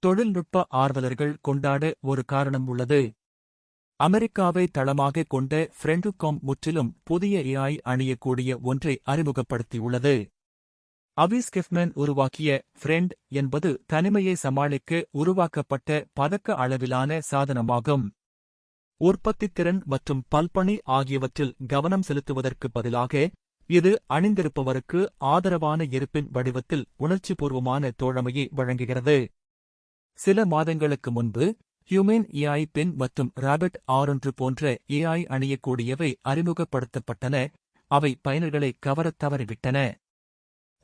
தொழில்நுட்ப ஆர்வலர்கள் கொண்டாட ஒரு காரணம் உள்ளது. அமெரிக்காவை தளமாக கொண்ட ஃப்ரெண்டுகாம் முற்றிலும் புதிய ஏஐ அணியக்கூடிய ஒன்றை அறிமுகப்படுத்தியுள்ளது. அவி ஸ்கிஃப்மேன் உருவாக்கிய ஃப்ரெண்ட் என்பது தனிமையை சமாளிக்க உருவாக்கப்பட்ட பதக்க அளவிலான சாதனமாகும். உற்பத்தித்திறன் மற்றும் பல்பணி ஆகியவற்றில் கவனம் செலுத்துவதற்கு பதிலாக இது அணிந்திருப்பவருக்கு ஆதரவான இருப்பின் வடிவத்தில் உணர்ச்சிபூர்வமான தோழமையை வழங்குகிறது. சில மாதங்களுக்கு முன்பு ஹியூமன் ஏஐ பென் மற்றும் ராபிட் ஆர்1 போன்ற ஏஐ அணியக்கூடியவை அறிமுகப்படுத்தப்பட்டன. அவை பயனர்களை கவரத் தவறிவிட்டன.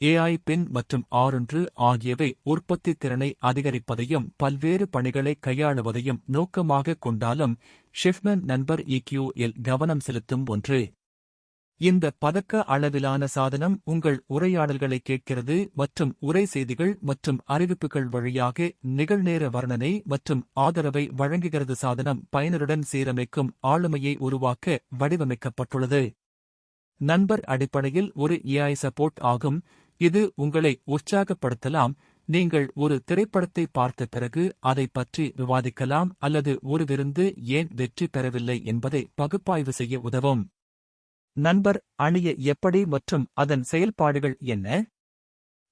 ஏஐ பென் மற்றும் ஆர்1 ஆகியவை உற்பத்தி திறனை அதிகரிப்பதையும் பல்வேறு பணிகளை கையாளுவதையும் நோக்கமாகக் கொண்டாலும் ஷிஃப்மேன் நண்பர் EQ-இல் கவனம் செலுத்தும் ஒன்று. இந்த பதக்க அளவிலான சாதனம் உங்கள் உரையாடல்களை கேட்கிறது மற்றும் உரை செய்திகள் மற்றும் அறிவிப்புகள் வழியாக நிகழ்நேர வர்ணனை மற்றும் ஆதரவை வழங்குகிறது. சாதனம் பயனருடன் சீரமைக்கும் ஆளுமையை உருவாக்க வடிவமைக்கப்பட்டுள்ளது. நண்பர் அடிப்படையில் ஒரு ஏஐ சப்போர்ட் ஆகும். இது உங்களை உற்சாகப்படுத்தலாம், நீங்கள் ஒரு திரைப்படத்தை பார்த்த பிறகு அதை பற்றி விவாதிக்கலாம் அல்லது ஒரு விருந்து ஏன் வெற்றி பெறவில்லை என்பதை பகுப்பாய்வு செய்ய உதவும். நண்பர் அணிய எப்படி மற்றும் அதன் செயல்பாடுகள் என்ன?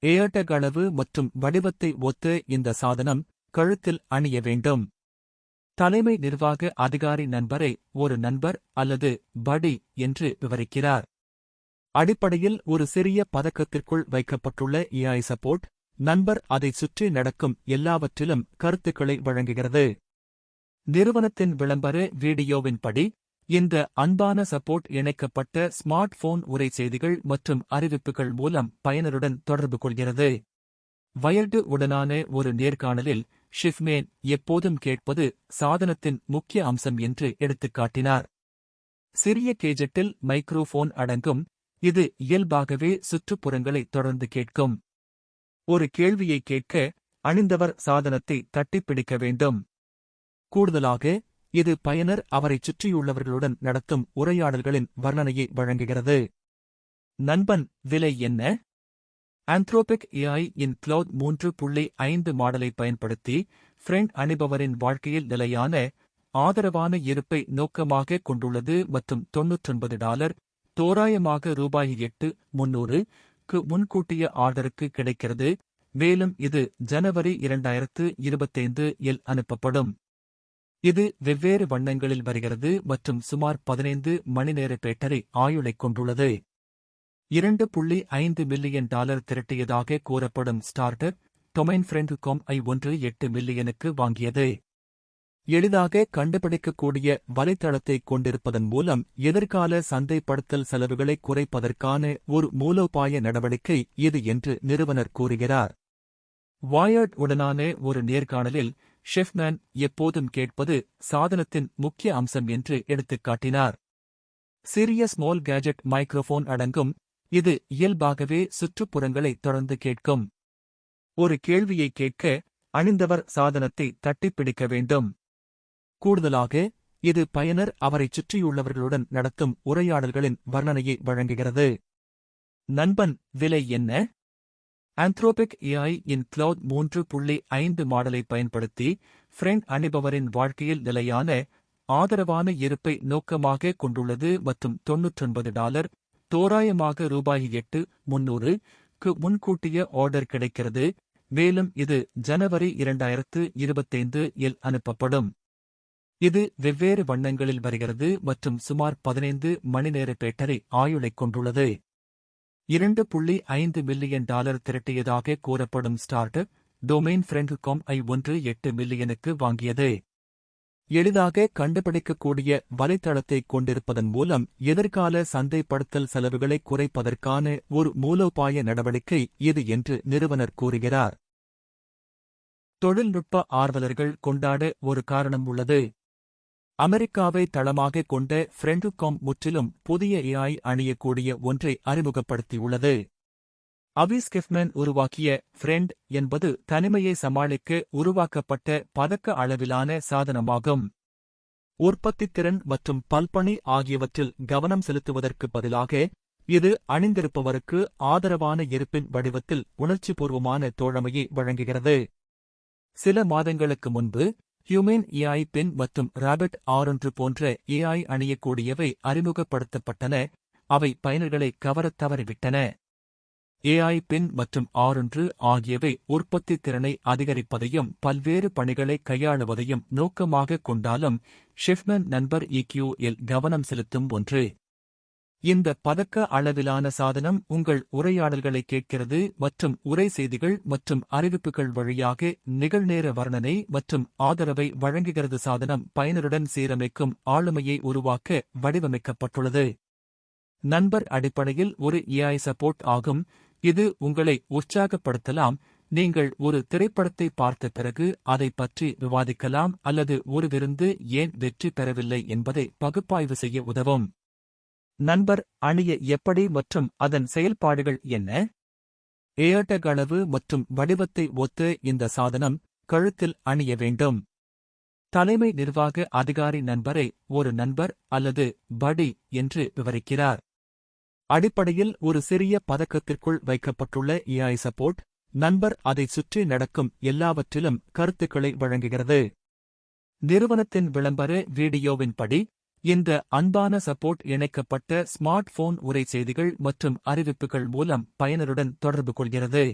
ஏர்டேக் அளவு மற்றும் வடிவத்தை ஒத்த இந்த சாதனம் கழுத்தில் அணிய வேண்டும். தலைமை நிர்வாக அதிகாரி நண்பரை ஒரு நண்பர் அல்லது படி என்று விவரிக்கிறார். அடிப்படையில் ஒரு சிறிய பதக்கத்திற்குள் வைக்கப்பட்டுள்ள ஏஐ சப்போர்ட் நண்பர் அதைச் சுற்றி நடக்கும் எல்லாவற்றிலும் கருத்துக்களை வழங்குகிறது. நிறுவனத்தின் விளம்பர வீடியோவின்படி இந்த அன்பான சப்போர்ட் இணைக்கப்பட்ட ஸ்மார்ட் போன் உரை செய்திகள் மற்றும் அறிவிப்புகள் மூலம் பயனருடன் தொடர்பு கொள்கிறது. வயர்டு உடனான ஒரு நேர்காணலில் ஷிஃப்மேன் எப்போதும் கேட்பது சாதனத்தின் முக்கிய அம்சம் என்று எடுத்துக்காட்டினார். சிறிய கேஜெட்டில் மைக்ரோஃபோன் அடங்கும். இது இயல்பாகவே சுற்றுப்புறங்களை தொடர்ந்து கேட்கும். ஒரு கேள்வியை கேட்க அணிந்தவர் சாதனத்தை தட்டிப்பிடிக்க வேண்டும். கூடுதலாக இது பயனர் அவரைச் சுற்றியுள்ளவர்களுடன் நடத்தும் உரையாடல்களின் வர்ணனையை வழங்குகிறது. நண்பன் விலை என்ன? ஆந்த்ரோபிக் ஏஐ இன் கிளவுட் 3.5 மாடலை பயன்படுத்தி ஃப்ரெண்ட் அணிபவரின் வாழ்க்கையில் நிலையான ஆதரவான இருப்பை நோக்கமாக கொண்டுள்ளது மற்றும் $99 தோராயமாக $8,300க்கு முன்கூட்டிய ஆர்டருக்கு கிடைக்கிறது. மேலும் இது ஜனவரி 2025-இல் அனுப்பப்படும். இது வெவ்வேறு வண்ணங்களில் வருகிறது மற்றும் சுமார் 15 மணிநேர பேட்டரி ஆயுளைக் கொண்டுள்ளது. $2.5 மில்லியன் திரட்டியதாக கூறப்படும் ஸ்டார்ட் டொமைன் ஃப்ரெண்டுகாம் $1.8 மில்லியனுக்கு வாங்கியது. எளிதாக கண்டுபிடிக்கக்கூடிய வலைத்தளத்தைக் கொண்டிருப்பதன் மூலம் எதிர்கால சந்தைப்படுத்தல் செலவுகளை குறைப்பதற்கான ஒரு மூலோபாய நடவடிக்கை இது என்று நிறுவனர் கூறுகிறார். வயர்ட் உடனான ஒரு நேர்காணலில் ஷிஃப்மேன் எப்போதும் கேட்பது சாதனத்தின் முக்கிய அம்சம் என்று எடுத்துக்காட்டினார். சிறிய ஸ்மால் கேஜெட் மைக்ரோஃபோன் அடங்கும். இது இயல்பாகவே சுற்றுப்புறங்களை தொடர்ந்து கேட்கும். ஒரு கேள்வியை கேட்க அணிந்தவர் சாதனத்தை தட்டிப்பிடிக்க வேண்டும். கூடுதலாக இது பயனர் அவரைச் சுற்றியுள்ளவர்களுடன் நடத்தும் உரையாடல்களின் வர்ணனையை வழங்குகிறது. நண்பன் விலை என்ன? ஆந்த்ரோபிக் ஏஐ இன் கிளவுட் 3.5 மாடலை பயன்படுத்தி ஃப்ரெண்ட் அணிபவரின் வாழ்க்கையில் நிலையான ஆதரவான இருப்பை நோக்கமாக கொண்டுள்ளது மற்றும் $99 தோராயமாக $8,300க்கு முன்கூட்டிய ஆர்டர் கிடைக்கிறது. மேலும் இது ஜனவரி 2025-இல் அனுப்பப்படும். இது வெவ்வேறு வண்ணங்களில் வருகிறது மற்றும் சுமார் 15 மணிநேர பேட்டரி ஆயுளைக் கொண்டுள்ளது. $2.5 மில்லியன் திரட்டியதாக கூறப்படும் ஸ்டார்ட் டொமைன் ஃப்ரெண்டுகாம் $1.8 மில்லியனுக்கு வாங்கியது. எளிதாக கண்டுபிடிக்கக்கூடிய வலைத்தளத்தைக் கொண்டிருப்பதன் மூலம் எதிர்கால சந்தைப்படுத்தல் செலவுகளை குறைப்பதற்கான ஒரு மூலோபாய நடவடிக்கை இது என்று நிறுவனர் கூறுகிறார். தொழில்நுட்ப ஆர்வலர்கள் கொண்டாட ஒரு காரணம் உள்ளது. அமெரிக்காவை தளமாக கொண்ட ஃப்ரெண்டுகாம் முற்றிலும் புதிய ஏஐ அணியக்கூடிய ஒன்றை அறிமுகப்படுத்தியுள்ளது. அவி ஸ்கிஃப்மேன் உருவாக்கிய ஃப்ரெண்ட் என்பது தனிமையை சமாளிக்க உருவாக்கப்பட்ட பதக்க அளவிலான சாதனமாகும். உற்பத்தித்திறன் மற்றும் பல்பணி ஆகியவற்றில் கவனம் செலுத்துவதற்கு பதிலாக இது அணிந்திருப்பவருக்கு ஆதரவான இருப்பின் வடிவத்தில் உணர்ச்சிபூர்வமான தோழமையை வழங்குகிறது. சில மாதங்களுக்கு முன்பு ஹியூமன் ஏஐ பென் மற்றும் ராபிட் ஆரொன்று போன்ற ஏஐ அணியக்கூடியவை அறிமுகப்படுத்தப்பட்டன. அவை பயனர்களை கவரத் தவறிவிட்டன. ஏஐ பென் மற்றும் ஆரொன்று ஆகியவை உற்பத்தி திறனை அதிகரிப்பதையும் பல்வேறு பணிகளை கையாளுவதையும் நோக்கமாகக் கொண்டாலும் ஷிஃப்ட்மேன் நண்பர் EQ-இல் கவனம் செலுத்தும் ஒன்று. இந்த பதக்க அளவிலான சாதனம் உங்கள் உரையாடல்களை கேட்கிறது மற்றும் உரை செய்திகள் மற்றும் அறிவிப்புகள் வழியாக நிகழ்நேர வர்ணனை மற்றும் ஆதரவை வழங்குகிறது. சாதனம் பயனருடன் சீரமைக்கும் ஆளுமையை உருவாக்க வடிவமைக்கப்பட்டுள்ளது. நண்பர் அடிப்படையில் ஒரு ஏஐ சப்போர்ட் ஆகும். இது உங்களை உற்சாகப்படுத்தலாம், நீங்கள் ஒரு திரைப்படத்தை பார்த்த பிறகு அதைப் பற்றி விவாதிக்கலாம் அல்லது ஒரு விருந்து ஏன் வெற்றி பெறவில்லை என்பதை பகுப்பாய்வு செய்ய உதவும். நண்பர் அணிய எப்படி மற்றும் அதன் செயல்பாடுகள் என்ன? ஏர்டேக் அளவு மற்றும் வடிவத்தை ஒத்த இந்த சாதனம் கழுத்தில் அணிய வேண்டும். தலைமை நிர்வாக அதிகாரி நண்பரை ஒரு நண்பர் அல்லது படி என்று விவரிக்கிறார். அடிப்படையில் ஒரு சிறிய பதக்கத்திற்குள் வைக்கப்பட்டுள்ள ஏஐ சப்போர்ட் நண்பர் அதைச் சுற்றி நடக்கும் எல்லாவற்றிலும் கருத்துக்களை வழங்குகிறது. நிறுவனத்தின் விளம்பர வீடியோவின்படி இந்த அன்பான சப்போர்ட் இணைக்கப்பட்ட ஸ்மார்ட் போன் உரை செய்திகள் மற்றும் அறிவிப்புகள் மூலம் பயனருடன் தொடர்பு கொள்கிறது.